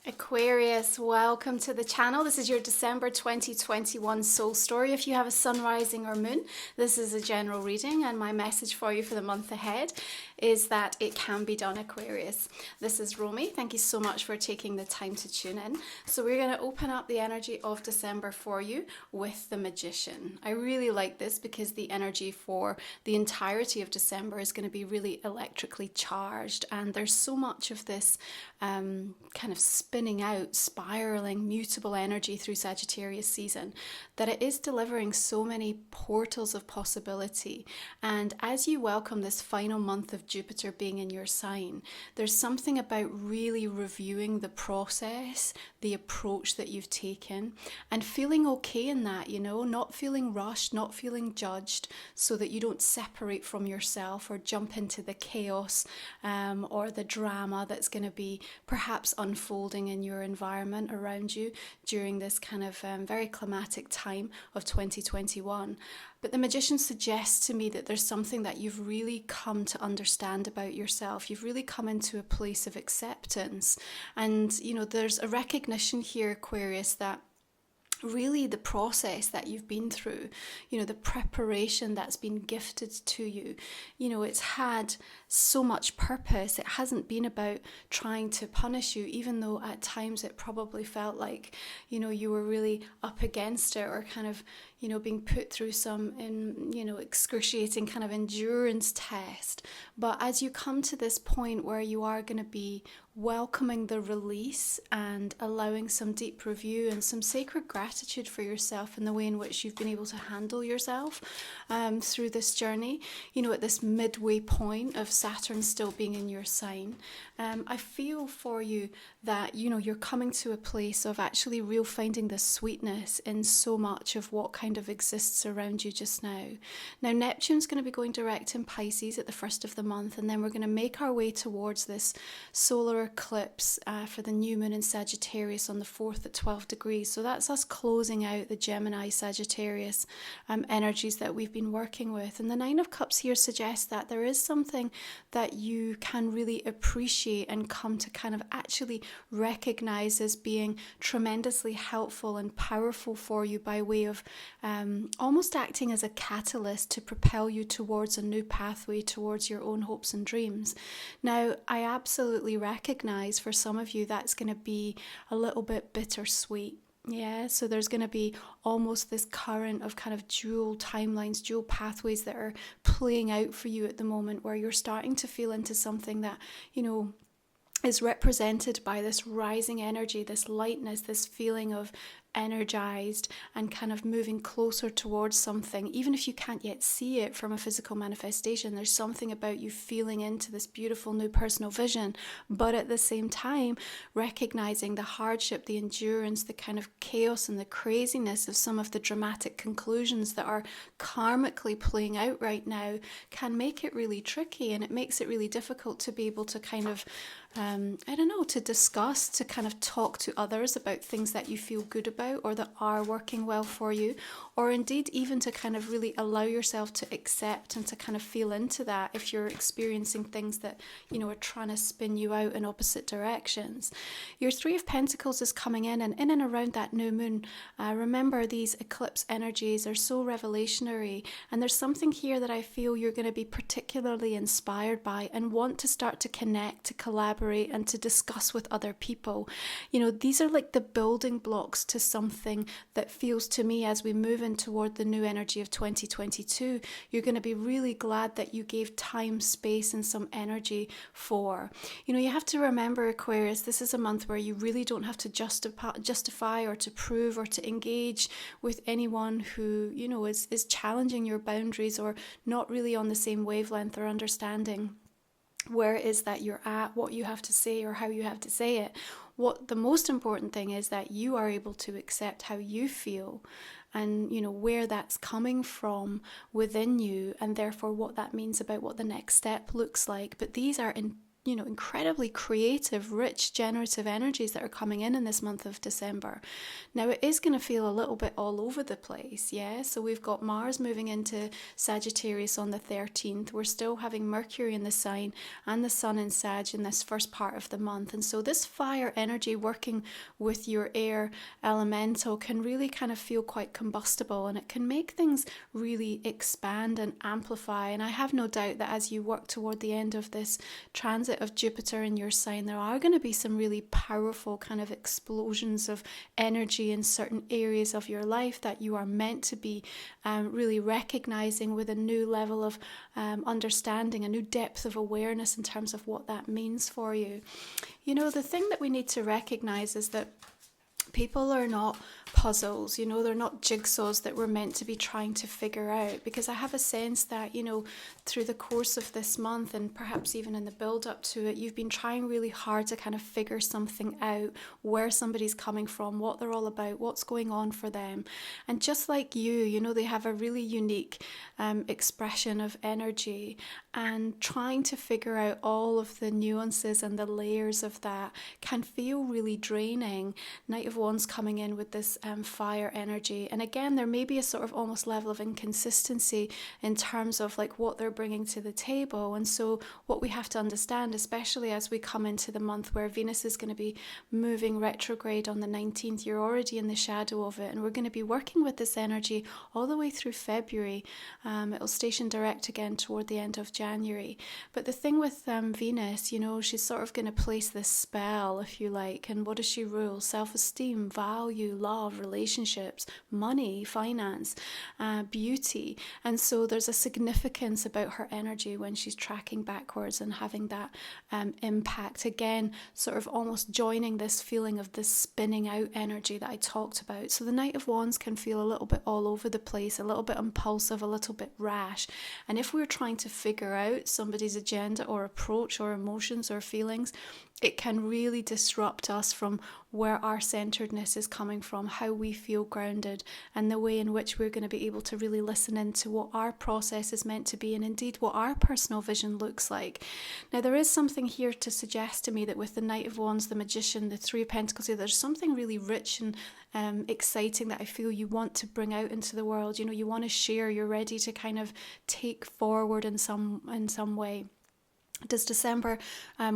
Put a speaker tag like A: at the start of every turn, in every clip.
A: Aquarius, welcome to the channel. This is your December 2021 soul story. If you have a sun, rising or moon, this is a general reading, and my message for you for the month ahead is that it can be done, Aquarius. This is Romy. Thank you so much for taking the time to tune in. So we're going to open up the energy of December for you with the Magician. I really like this because the energy for the entirety of December is going to be really electrically charged, and there's so much of this kind of spinning out, spiraling, mutable energy through Sagittarius season that it is delivering so many portals of possibility. And as you welcome this final month of Jupiter being in your sign, there's something about really reviewing the process, the approach that you've taken, and feeling okay in that, not feeling rushed, not feeling judged, so that you don't separate from yourself or jump into the chaos or the drama that's going to be perhaps unfolding in your environment around you during this kind of very climatic time of 2021. But the Magician suggests to me that there's something that you've really come to understand about yourself. You've really come into a place of acceptance. And, there's a recognition here, Aquarius, that really the process that you've been through, the preparation that's been gifted to you, it's had so much purpose. It hasn't been about trying to punish you, even though at times it probably felt like, you were really up against it, or kind of, being put through some, excruciating kind of endurance test. But as you come to this point where you are going to be welcoming the release and allowing some deep review and some sacred gratitude for yourself and the way in which you've been able to handle yourself through this journey, at this midway point of Saturn still being in your sign, I feel for you that, you're coming to a place of actually real finding the sweetness in so much of what kind of exists around you just now. Now, Neptune's going to be going direct in Pisces at the first of the month, and then we're going to make our way towards this solar eclipse for the new moon in Sagittarius on the 4th at 12 degrees. So that's us closing out the Gemini Sagittarius energies that we've been working with. And the Nine of Cups here suggests that there is something that you can really appreciate and come to kind of actually recognize as being tremendously helpful and powerful for you, by way of almost acting as a catalyst to propel you towards a new pathway towards your own hopes and dreams. Now, I absolutely recognize for some of you that's going to be a little bit bittersweet. Yeah, so there's going to be almost this current of kind of dual timelines, dual pathways that are playing out for you at the moment, where you're starting to feel into something that, is represented by this rising energy, this lightness, this feeling of energized and kind of moving closer towards something. Even if you can't yet see it from a physical manifestation, there's something about you feeling into this beautiful new personal vision, but at the same time recognizing the hardship, the endurance, the kind of chaos and the craziness of some of the dramatic conclusions that are karmically playing out right now can make it really tricky, and it makes it really difficult to be able to kind of to discuss, to kind of talk to others about things that you feel good about or that are working well for you, or indeed even to kind of really allow yourself to accept and to kind of feel into that if you're experiencing things that, are trying to spin you out in opposite directions. Your Three of Pentacles is coming in and around that new moon. Remember, these eclipse energies are so revelationary, and there's something here that I feel you're going to be particularly inspired by and want to start to connect, to collaborate, and to discuss with other people. These are like the building blocks to something that feels to me, as we move in toward the new energy of 2022, you're going to be really glad that you gave time, space, and some energy for. You have to remember, Aquarius, this is a month where you really don't have to justify or to prove or to engage with anyone who, is challenging your boundaries or not really on the same wavelength or understanding where it is that you're at, what you have to say or how you have to say it. What the most important thing is that you are able to accept how you feel and, where that's coming from within you, and therefore what that means about what the next step looks like. But these are incredibly creative, rich, generative energies that are coming in this month of December. Now, it is going to feel a little bit all over the place, yeah? So we've got Mars moving into Sagittarius on the 13th. We're still having Mercury in the sign and the Sun in Sag in this first part of the month. And so this fire energy working with your air elemental can really kind of feel quite combustible, and it can make things really expand and amplify. And I have no doubt that as you work toward the end of this transit of Jupiter in your sign, there are going to be some really powerful kind of explosions of energy in certain areas of your life that you are meant to be really recognizing with a new level of understanding, a new depth of awareness in terms of what that means for you. The thing that we need to recognize is that people are not puzzles, they're not jigsaws that we're meant to be trying to figure out, because I have a sense that, through the course of this month and perhaps even in the build up to it, you've been trying really hard to kind of figure something out, where somebody's coming from, what they're all about, what's going on for them. And just like you, they have a really unique expression of energy, and trying to figure out all of the nuances and the layers of that can feel really draining. Knight of Wands coming in with this fire energy, and again there may be a sort of almost level of inconsistency in terms of like what they're bringing to the table. And so what we have to understand, especially as we come into the month where Venus is going to be moving retrograde on the 19th, you're already in the shadow of it, and we're going to be working with this energy all the way through February. It'll station direct again toward the end of January. But the thing with Venus, she's sort of going to place this spell, if you like. And what does she rule? Self-esteem, value, love, relationships, money, finance, beauty. And so there's a significance about her energy when she's tracking backwards and having that impact. Again, sort of almost joining this feeling of this spinning out energy that I talked about. So the Knight of Wands can feel a little bit all over the place, a little bit impulsive, a little bit rash. And if we're trying to figure out somebody's agenda or approach or emotions or feelings, it can really disrupt us from where our centeredness is coming from, how we feel grounded, and the way in which we're going to be able to really listen into what our process is meant to be, and indeed what our personal vision looks like. Now, there is something here to suggest to me that with the Knight of Wands, the Magician, the Three of Pentacles here, there's something really rich and exciting that I feel you want to bring out into the world. You want to share, you're ready to kind of take forward in some way. Does December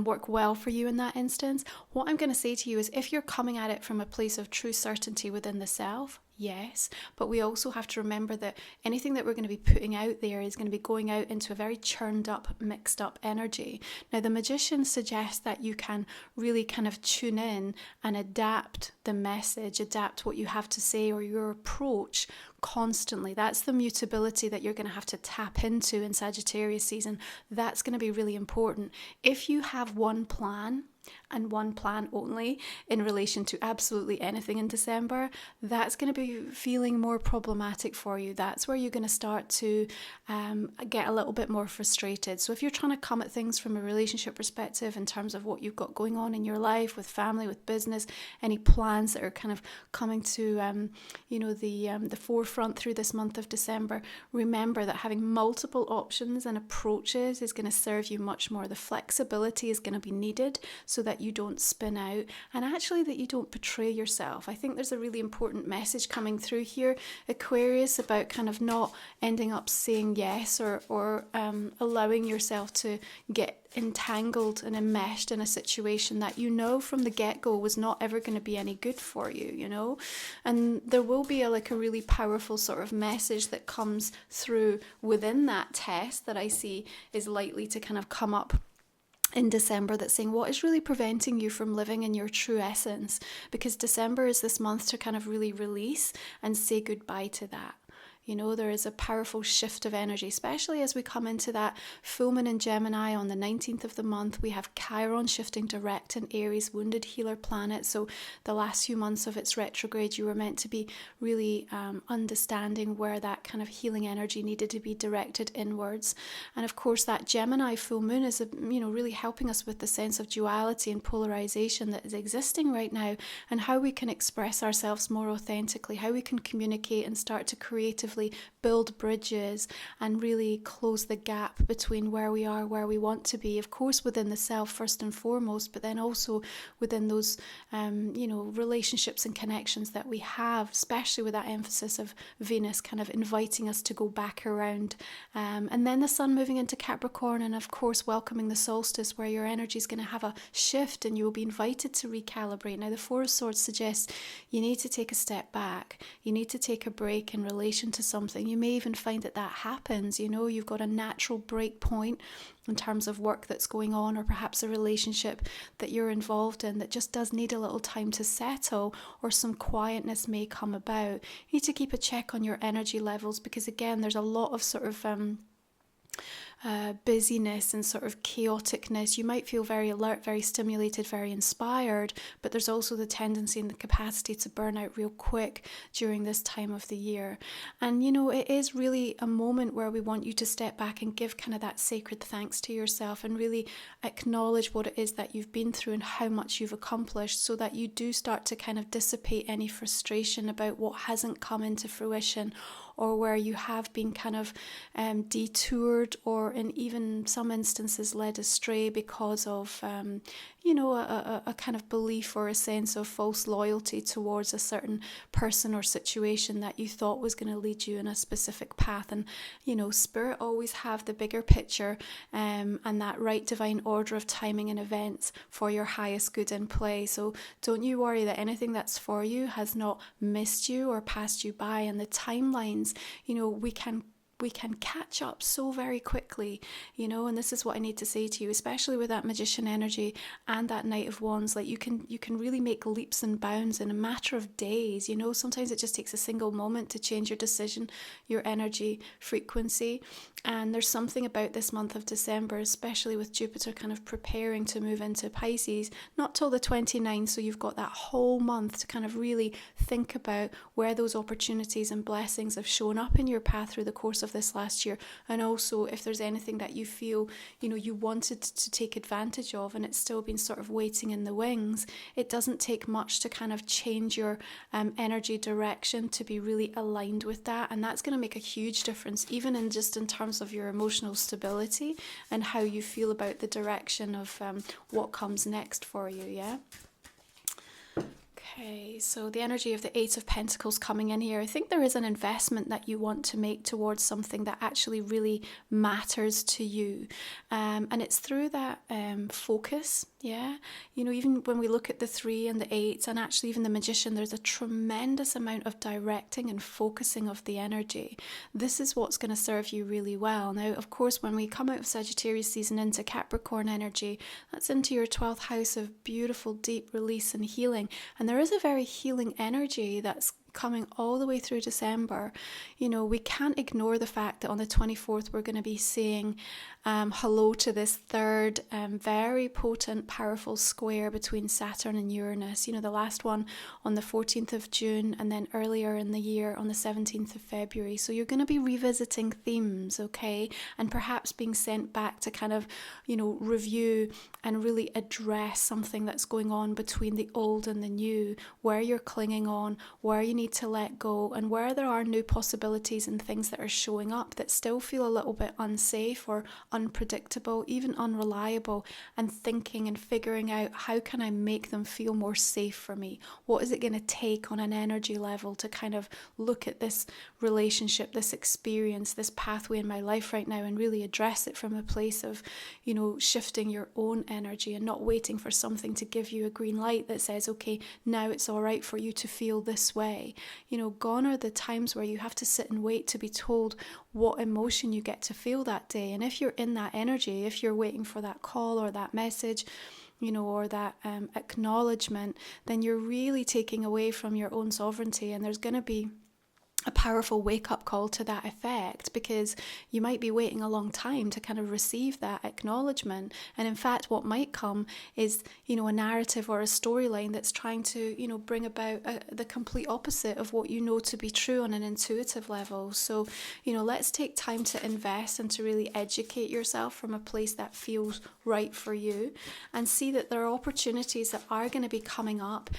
A: work well for you in that instance? What I'm going to say to you is, if you're coming at it from a place of true certainty within the self, yes, but we also have to remember that anything that we're going to be putting out there is going to be going out into a very churned up, mixed up energy. Now, the Magician suggests that you can really kind of tune in and adapt the message, adapt what you have to say or your approach constantly. That's the mutability that you're going to have to tap into in Sagittarius season. That's going to be really important. If you have one plan and one plan only in relation to absolutely anything in December, that's going to be feeling more problematic for you. That's where you're going to start to get a little bit more frustrated. So if you're trying to come at things from a relationship perspective in terms of what you've got going on in your life, with family, with business, any plans that are kind of coming to the forefront through this month of December, remember that having multiple options and approaches is going to serve you much more. The flexibility is going to be needed so that you don't spin out, and actually that you don't betray yourself. I think there's a really important message coming through here, Aquarius, about kind of not ending up saying yes or allowing yourself to get entangled and enmeshed in a situation that from the get-go was not ever going to be any good for you, and there will be a really powerful sort of message that comes through within that test that I see is likely to kind of come up in December, that's saying what is really preventing you from living in your true essence, because December is this month to kind of really release and say goodbye to that. There is a powerful shift of energy, especially as we come into that full moon in Gemini on the 19th of the month. We have Chiron shifting direct in Aries, wounded healer planet. So the last few months of its retrograde, you were meant to be really understanding where that kind of healing energy needed to be directed inwards. And of course, that Gemini full moon is, really helping us with the sense of duality and polarization that is existing right now, and how we can express ourselves more authentically, how we can communicate and start to creatively hopefully build bridges and really close the gap between where we are, where we want to be, of course within the self first and foremost, but then also within those relationships and connections that we have, especially with that emphasis of Venus kind of inviting us to go back around, and then the sun moving into Capricorn, and of course welcoming the solstice, where your energy is going to have a shift and you will be invited to recalibrate. Now the Four of Swords suggests you need to take a step back, you need to take a break in relation to something. You may even find that happens, you've got a natural break point in terms of work that's going on, or perhaps a relationship that you're involved in that just does need a little time to settle, or some quietness may come about. You need to keep a check on your energy levels, because again, there's a lot of sort of busyness and sort of chaoticness. You might feel very alert, very stimulated, very inspired, but there's also the tendency and the capacity to burn out real quick during this time of the year. And it is really a moment where we want you to step back and give kind of that sacred thanks to yourself, and really acknowledge what it is that you've been through and how much you've accomplished, so that you do start to kind of dissipate any frustration about what hasn't come into fruition, or where you have been kind of detoured, or in even some instances led astray because of a kind of belief or a sense of false loyalty towards a certain person or situation that you thought was going to lead you in a specific path. And Spirit always have the bigger picture, and that right divine order of timing and events for your highest good in play. So don't you worry that anything that's for you has not missed you or passed you by. And the timelines, we can catch up so very quickly, and this is what I need to say to you, especially with that Magician energy and that Knight of Wands. Like you can really make leaps and bounds in a matter of days. Sometimes it just takes a single moment to change your decision, your energy frequency. And there's something about this month of December, especially with Jupiter kind of preparing to move into Pisces, not till the 29th, so you've got that whole month to kind of really think about where those opportunities and blessings have shown up in your path through the course of this last year, and also if there's anything that you feel you wanted to take advantage of and it's still been sort of waiting in the wings. It doesn't take much to kind of change your energy direction to be really aligned with that, and that's going to make a huge difference, even in terms of your emotional stability and how you feel about the direction of what comes next for you. Yeah. Okay, so the energy of the Eight of Pentacles coming in here. I think there is an investment that you want to make towards something that actually really matters to you. And it's through that focus, yeah? Even when we look at the 3 and the 8, and actually even the Magician, there's a tremendous amount of directing and focusing of the energy. This is what's going to serve you really well. Now, of course, when we come out of Sagittarius season into Capricorn energy, that's into your 12th house of beautiful, deep release and healing. And there is a very healing energy that's coming all the way through December. We can't ignore the fact that on the 24th we're going to be saying hello to this third very potent, powerful square between Saturn and Uranus. The last one on the 14th of June, and then earlier in the year on the 17th of February. So you're going to be revisiting themes, okay, and perhaps being sent back to kind of review and really address something that's going on between the old and the new, where you're clinging on, where you need to let go, and where there are new possibilities and things that are showing up that still feel a little bit unsafe or unpredictable, even unreliable, and thinking and figuring out, how can I make them feel more safe for me? What is it going to take on an energy level to kind of look at this relationship, this experience, this pathway in my life right now, and really address it from a place of shifting your own energy and not waiting for something to give you a green light that says, okay, now it's all right for you to feel this way. Gone are the times where you have to sit and wait to be told what emotion you get to feel that day. And if you're in that energy, if you're waiting for that call or that message, or that acknowledgement, then you're really taking away from your own sovereignty. And there's going to be a powerful wake-up call to that effect, because you might be waiting a long time to kind of receive that acknowledgement. And in fact, what might come is a narrative or a storyline that's trying to bring about the complete opposite of what you know to be true on an intuitive level. So let's take time to invest and to really educate yourself from a place that feels right for you, and see that there are opportunities that are going to be coming up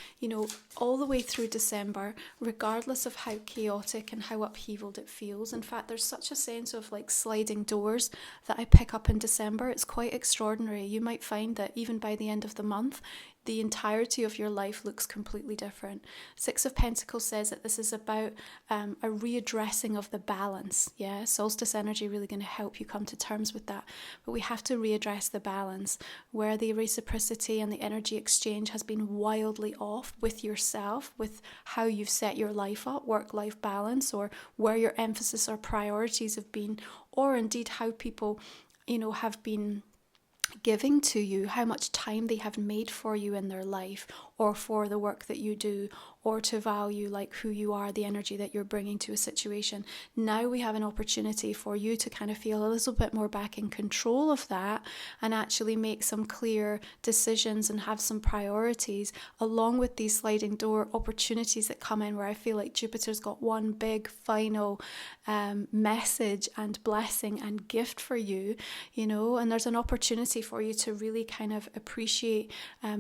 A: all the way through December, regardless of how chaotic like and how upheavaled it feels. In fact, there's such a sense of like sliding doors that I pick up in December. It's quite extraordinary. You might find that even by the end of the month, the entirety of your life looks completely different. Six of Pentacles says that this is about a readdressing of the balance. Yeah, solstice energy really going to help you come to terms with that. But we have to readdress the balance where the reciprocity and the energy exchange has been wildly off with yourself, with how you've set your life up, work-life balance, or where your emphasis or priorities have been, or indeed how people, have been giving to you, how much time they have made for you in their life or for the work that you do, or to value like who you are, the energy that you're bringing to a situation. Now we have an opportunity for you to kind of feel a little bit more back in control of that and actually make some clear decisions and have some priorities along with these sliding door opportunities that come in, where I feel like Jupiter's got one big final message and blessing and gift for you, and there's an opportunity for you to really kind of appreciate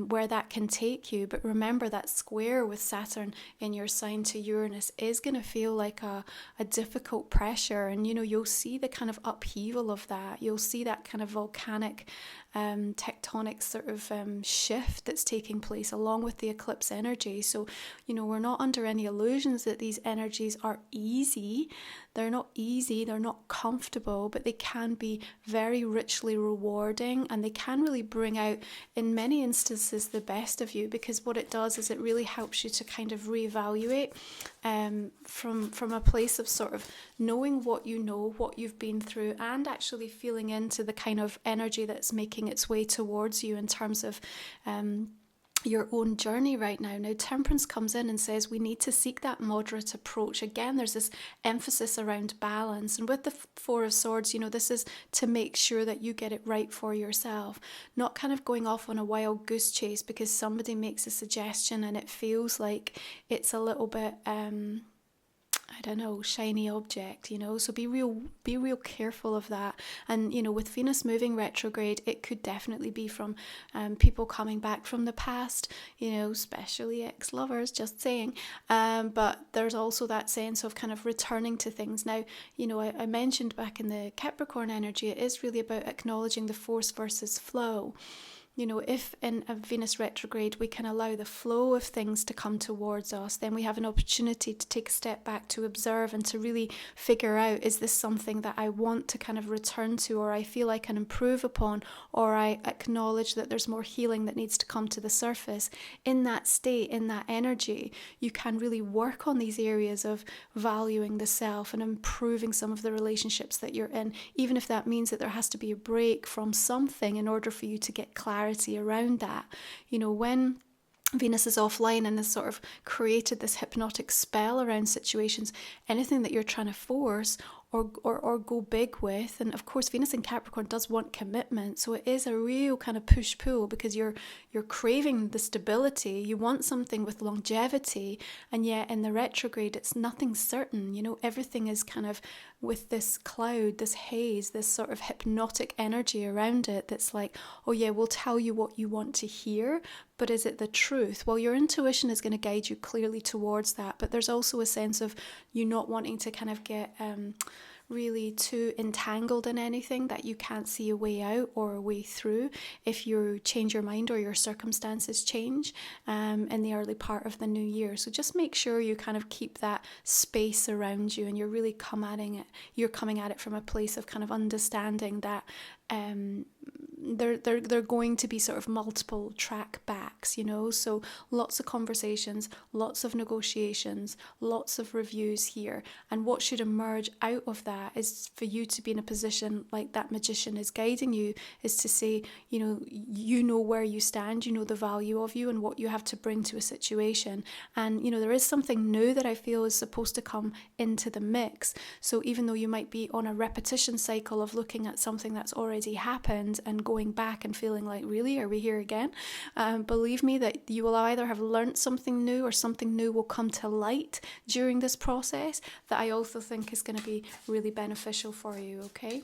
A: where that can take you. But remember, that square with Saturn in your sign to Uranus is going to feel like a difficult pressure, and you'll see the kind of upheaval of that. You'll see that kind of volcanic tectonic sort of shift that's taking place along with the eclipse energy. So we're not under any illusions that these energies are easy. They're not easy, they're not comfortable, but they can be very richly rewarding, and they can really bring out, in many instances, the best of you, because what it does is it really helps you to kind of reevaluate from a place of sort of knowing what you know, what you've been through, and actually feeling into the kind of energy that's making its way towards you in terms of your own journey right now. Now, Temperance comes in and says we need to seek that moderate approach. Again, there's this emphasis around balance. And with the Four of Swords, this is to make sure that you get it right for yourself, not kind of going off on a wild goose chase because somebody makes a suggestion and it feels like it's a little bit shiny object, so be real careful of that. And with Venus moving retrograde, it could definitely be from people coming back from the past, especially ex-lovers, just saying, but there's also that sense of kind of returning to things. Now, I mentioned back in the Capricorn energy, it is really about acknowledging the force versus flow. If in a Venus retrograde we can allow the flow of things to come towards us, then we have an opportunity to take a step back, to observe and to really figure out, is this something that I want to kind of return to, or I feel I can improve upon, or I acknowledge that there's more healing that needs to come to the surface. In that state, in that energy, you can really work on these areas of valuing the self and improving some of the relationships that you're in, even if that means that there has to be a break from something in order for you to get clarity around that. When Venus is offline and has sort of created this hypnotic spell around situations, anything that you're trying to force or go big with, and of course Venus in Capricorn does want commitment, so it is a real kind of push-pull, because you're craving the stability, you want something with longevity, and yet in the retrograde it's nothing certain. Everything is kind of with this cloud, this haze, this sort of hypnotic energy around it that's like, oh yeah, we'll tell you what you want to hear, but is it the truth? Well, your intuition is going to guide you clearly towards that, but there's also a sense of you not wanting to kind of get really too entangled in anything that you can't see a way out or a way through if you change your mind or your circumstances change in the early part of the new year. So just make sure you kind of keep that space around you, and you're really coming at it from a place of kind of understanding that they're going to be sort of multiple track backs, so lots of conversations, lots of negotiations, lots of reviews here. And what should emerge out of that is for you to be in a position like that magician is guiding you, is to say, you know where you stand, you know the value of you and what you have to bring to a situation. And there is something new that I feel is supposed to come into the mix. So even though you might be on a repetition cycle of looking at something that's already happened and going back and feeling like, really, are we here again? Believe me that you will either have learnt something new or something new will come to light during this process that I also think is going to be really beneficial for you, okay?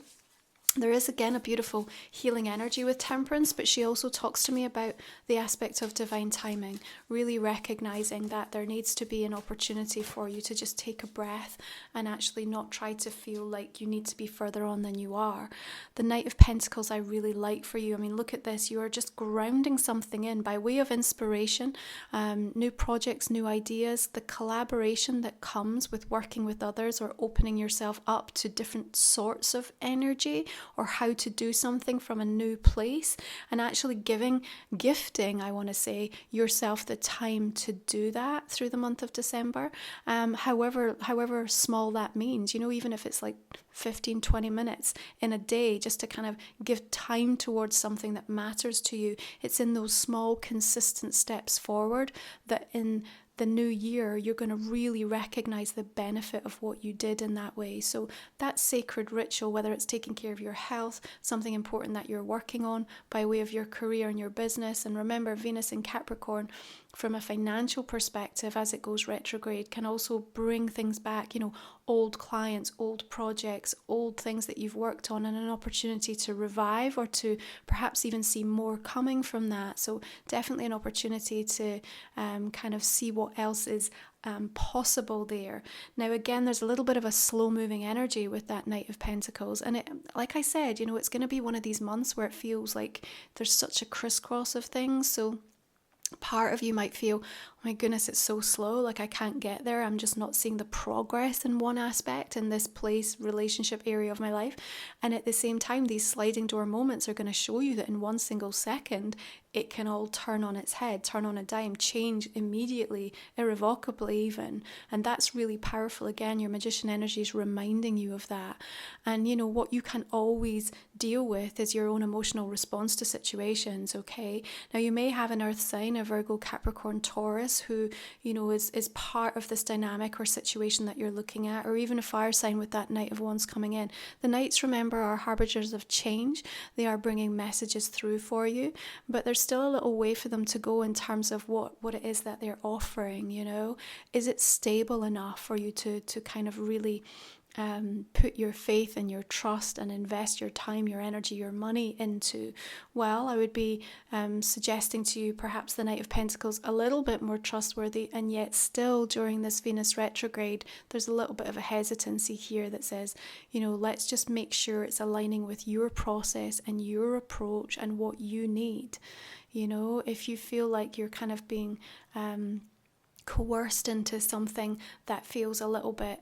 A: There is again a beautiful healing energy with Temperance, but she also talks to me about the aspect of divine timing, really recognizing that there needs to be an opportunity for you to just take a breath and actually not try to feel like you need to be further on than you are. The Knight of Pentacles I really like for you. I mean, look at this. You are just grounding something in by way of inspiration, new projects, new ideas, the collaboration that comes with working with others or opening yourself up to different sorts of energy, or how to do something from a new place, and actually gifting, I want to say, yourself the time to do that through the month of December, however small that means, even if it's like 15-20 minutes in a day, just to kind of give time towards something that matters to you. It's in those small consistent steps forward that in the new year, you're going to really recognize the benefit of what you did in that way. So that sacred ritual, whether it's taking care of your health, something important that you're working on by way of your career and your business. And remember, Venus in Capricorn, from a financial perspective, as it goes retrograde, can also bring things back, old clients, old projects, old things that you've worked on, and an opportunity to revive or to perhaps even see more coming from that. So definitely an opportunity to kind of see what else is possible there. Now, again, there's a little bit of a slow moving energy with that Knight of Pentacles. And it, like I said, it's going to be one of these months where it feels like there's such a crisscross of things. So part of you might feel, oh my goodness, it's so slow, like I can't get there. I'm just not seeing the progress in one aspect in this place, relationship area of my life. And at the same time, these sliding door moments are going to show you that in one single second, it can all turn on its head, turn on a dime, change immediately, irrevocably even. And that's really powerful. Again, your magician energy is reminding you of that. And what you can always deal with is your own emotional response to situations, okay? Now, you may have an earth sign, a Virgo, Capricorn, Taurus, who, is part of this dynamic or situation that you're looking at, or even a fire sign with that Knight of Wands coming in. The Knights, remember, are harbingers of change. They are bringing messages through for you, but there's still a little way for them to go in terms of what it is that they're offering. Is it stable enough for you to kind of really put your faith and your trust and invest your time, your energy, your money into? Well, I would be suggesting to you perhaps the Knight of Pentacles a little bit more trustworthy, and yet still during this Venus retrograde, there's a little bit of a hesitancy here that says, let's just make sure it's aligning with your process and your approach and what you need. If you feel like you're kind of being coerced into something that feels a little bit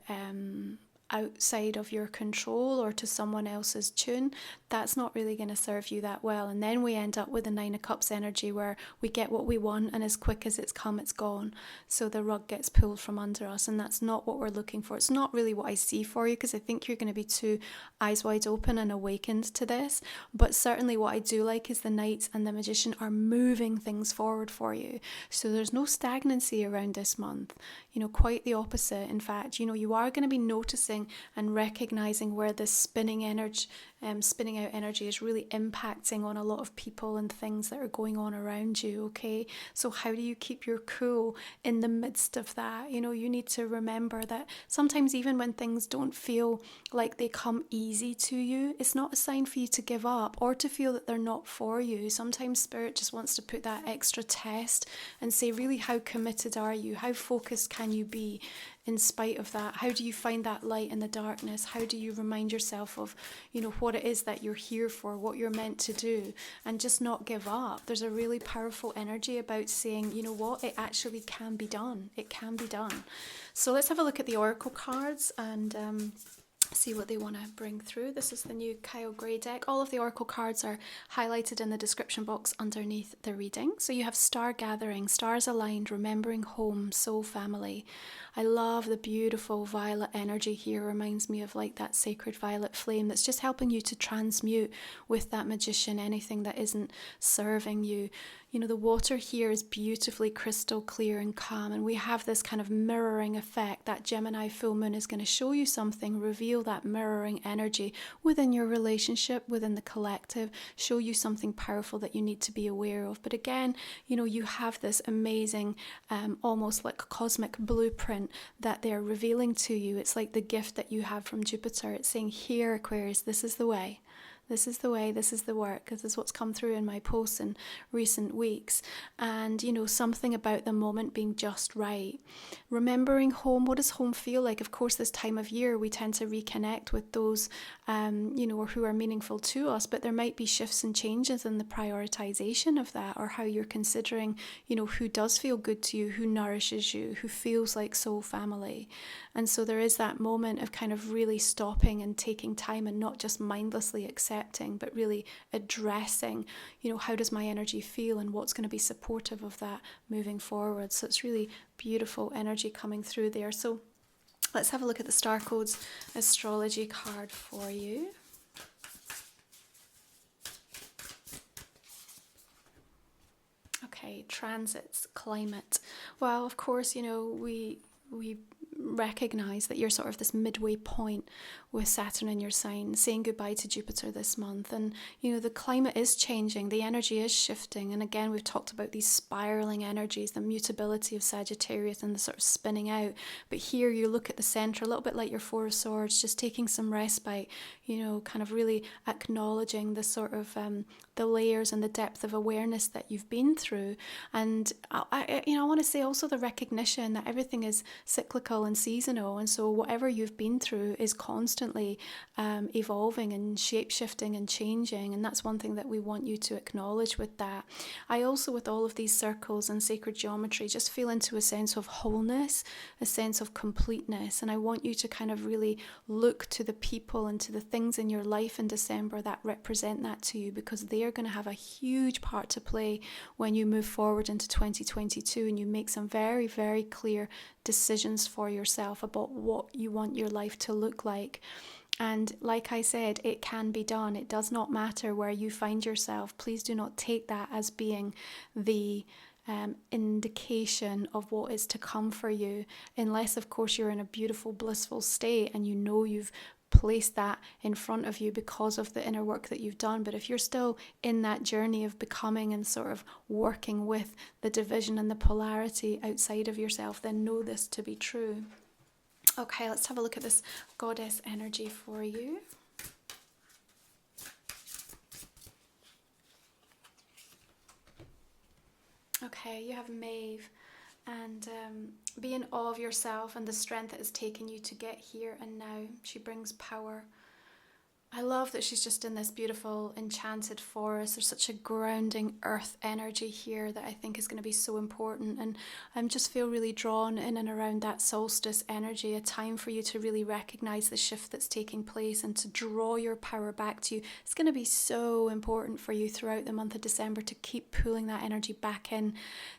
A: outside of your control or to someone else's tune, that's not really going to serve you that well. And then we end up with the 9 of Cups energy where we get what we want, and as quick as it's come, it's gone. So the rug gets pulled from under us, and that's not what we're looking for. It's not really what I see for you, because I think you're going to be too eyes wide open and awakened to this. But certainly what I do like is the Knights and the Magician are moving things forward for you. So there's no stagnancy around this month. Quite the opposite. In fact, you are going to be noticing and recognizing where this spinning out energy is really impacting on a lot of people and things that are going on around you, okay? So how do you keep your cool in the midst of that? You need to remember that sometimes even when things don't feel like they come easy to you, it's not a sign for you to give up or to feel that they're not for you. Sometimes Spirit just wants to put that extra test and say, really, how committed are you? How focused can you be in spite of that? How do you find that light in the darkness? How do you remind yourself of, what it is that you're here for, what you're meant to do, and just not give up? There's a really powerful energy about saying, it actually can be done. It can be done. So let's have a look at the Oracle cards and see what they want to bring through. This is the new Kyle Gray deck. All of the Oracle cards are highlighted in the description box underneath the reading. So you have Star Gathering, Stars Aligned, Remembering Home, Soul Family. I love the beautiful violet energy here. Reminds me of like that sacred violet flame that's just helping you to transmute with that Magician anything that isn't serving you. The water here is beautifully crystal clear and calm, and we have this kind of mirroring effect. That Gemini full moon is going to show you something, reveal that mirroring energy within your relationship, within the collective, show you something powerful that you need to be aware of. But again, you have this amazing, almost like cosmic blueprint that they're revealing to you. It's like the gift that you have from Jupiter. It's saying, here, Aquarius, this is the way. This is the way, this is the work. This is what's come through in my posts in recent weeks. And, you know, something about the moment being just right. Remembering home, what does home feel like? Of course, this time of year, we tend to reconnect with those, you know, who are meaningful to us, but there might be shifts and changes in the prioritization of that, or how you're considering, you know, who does feel good to you, who nourishes you, who feels like soul family. And so there is that moment of kind of really stopping and taking time and not just mindlessly accepting, but really addressing, you know, how does my energy feel and what's going to be supportive of that moving forward. So it's really beautiful energy coming through there. So let's have a look at the Starcodes astrology card for you. Okay, transits, climate. Well, of course, you know, we recognize that you're sort of this midway point with Saturn in your sign, saying goodbye to Jupiter this month. And, you know, the climate is changing, the energy is shifting. And again, we've talked about these spiraling energies, the mutability of Sagittarius and the sort of spinning out. But here you look at the center, a little bit like your Four of Swords, just taking some respite, you know, kind of really acknowledging the sort of the layers and the depth of awareness that you've been through. And I want to say also the recognition that everything is cyclical and seasonal, and so whatever you've been through is constantly evolving and shape-shifting and changing, and that's one thing that we want you to acknowledge with that. I also, with all of these circles and sacred geometry, just feel into a sense of wholeness, a sense of completeness, and I want you to kind of really look to the people and to the things in your life in December that represent that to you, because they are going to have a huge part to play when you move forward into 2022 and you make some very, very clear decisions for yourself about what you want your life to look like. And like I said, it can be done. It does not matter where you find yourself. Please do not take that as being the indication of what is to come for you, unless of course you're in a beautiful, blissful state and you know you've placed that in front of you because of the inner work that you've done. But if you're still in that journey of becoming and sort of working with the division and the polarity outside of yourself, then know this to be true. Okay, let's have a look at this goddess energy for you. Okay, you have Maeve, and be in awe of yourself and the strength that has taken you to get here and now. She brings power. I love that she's just in this beautiful enchanted forest. There's such a grounding earth energy here that I think is going to be so important, and I just feel really drawn in and around that solstice energy, a time for you to really recognize the shift that's taking place and to draw your power back to you. It's going to be so important for you throughout the month of December to keep pulling that energy back in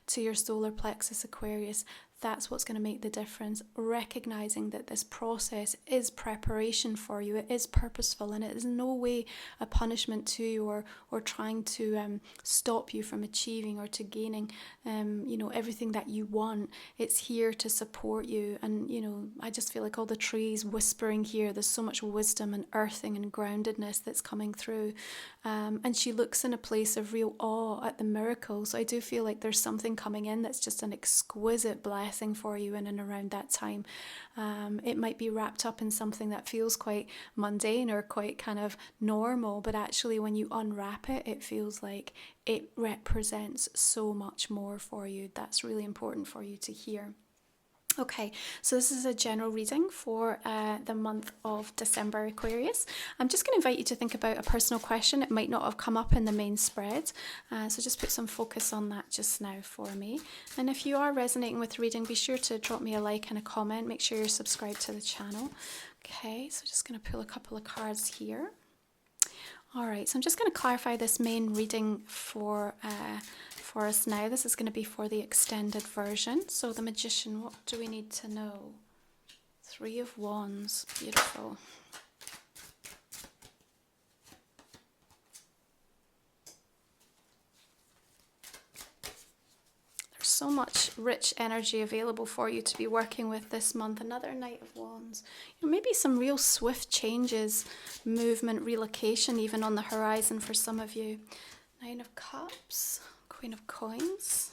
A: to your solar plexus, Aquarius. That's what's going to make the difference. Recognizing that this process is preparation for you, it is purposeful, and it is in no way a punishment to you or trying to stop you from achieving or to gaining everything that you want. It's here to support you. And I just feel like all the trees whispering here, there's so much wisdom and earthing and groundedness that's coming through. And she looks in a place of real awe at the miracle. So I do feel like there's something coming in that's just an exquisite blessing for you in and around that time. It might be wrapped up in something that feels quite mundane or quite kind of normal, but actually when you unwrap it, it feels like it represents so much more for you. That's really important for you to hear. Okay, so this is a general reading for the month of December, Aquarius. I'm just going to invite you to think about a personal question. It might not have come up in the main spread, so just put some focus on that just now for me. And if you are resonating with the reading, be sure to drop me a like and a comment. Make sure you're subscribed to the channel. Okay, so just going to pull a couple of cards here. All right, so I'm just going to clarify this main reading for us now. This is going to be for the extended version. So the Magician, what do we need to know? Three of Wands, beautiful. There's so much rich energy available for you to be working with this month. Another Knight of Wands. Maybe some real swift changes, movement, relocation even on the horizon for some of you. Nine of Cups. Queen of Coins.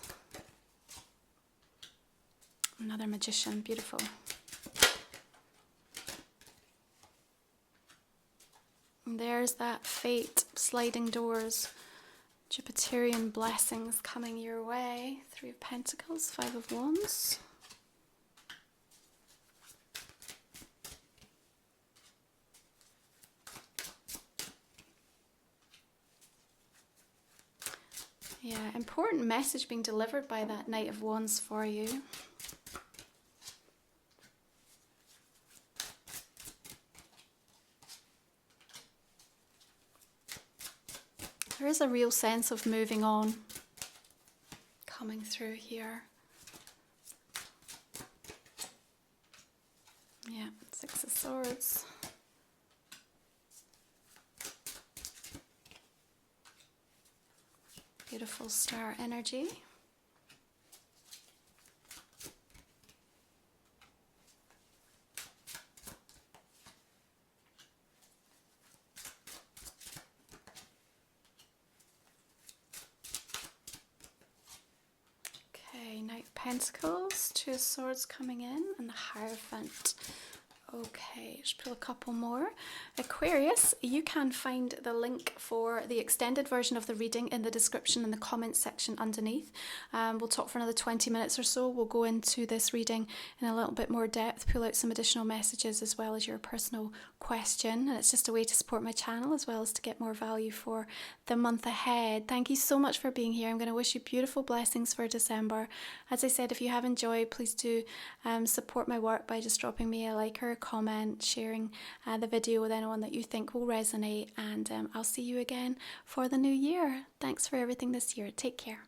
A: Another Magician, beautiful. And there's that fate, sliding doors, Jupiterian blessings coming your way. 3 of Pentacles, 5 of Wands. Yeah, important message being delivered by that Knight of Wands for you. There is a real sense of moving on coming through here. Yeah, 6 of Swords. Beautiful star energy. Okay, Knight of Pentacles, 2 of Swords coming in, and the Hierophant. Okay, just pull a couple more. Aquarius, you can find the link for the extended version of the reading in the description in the comments section underneath. We'll talk for another 20 minutes or so. We'll go into this reading in a little bit more depth, pull out some additional messages as well as your personal question. And it's just a way to support my channel as well as to get more value for the month ahead. Thank you so much for being here. I'm going to wish you beautiful blessings for December. As I said, if you have enjoyed, please do support my work by just dropping me a like or a comment, sharing the video with anyone that you think will resonate, and I'll see you again for the new year. Thanks for everything this year. Take care.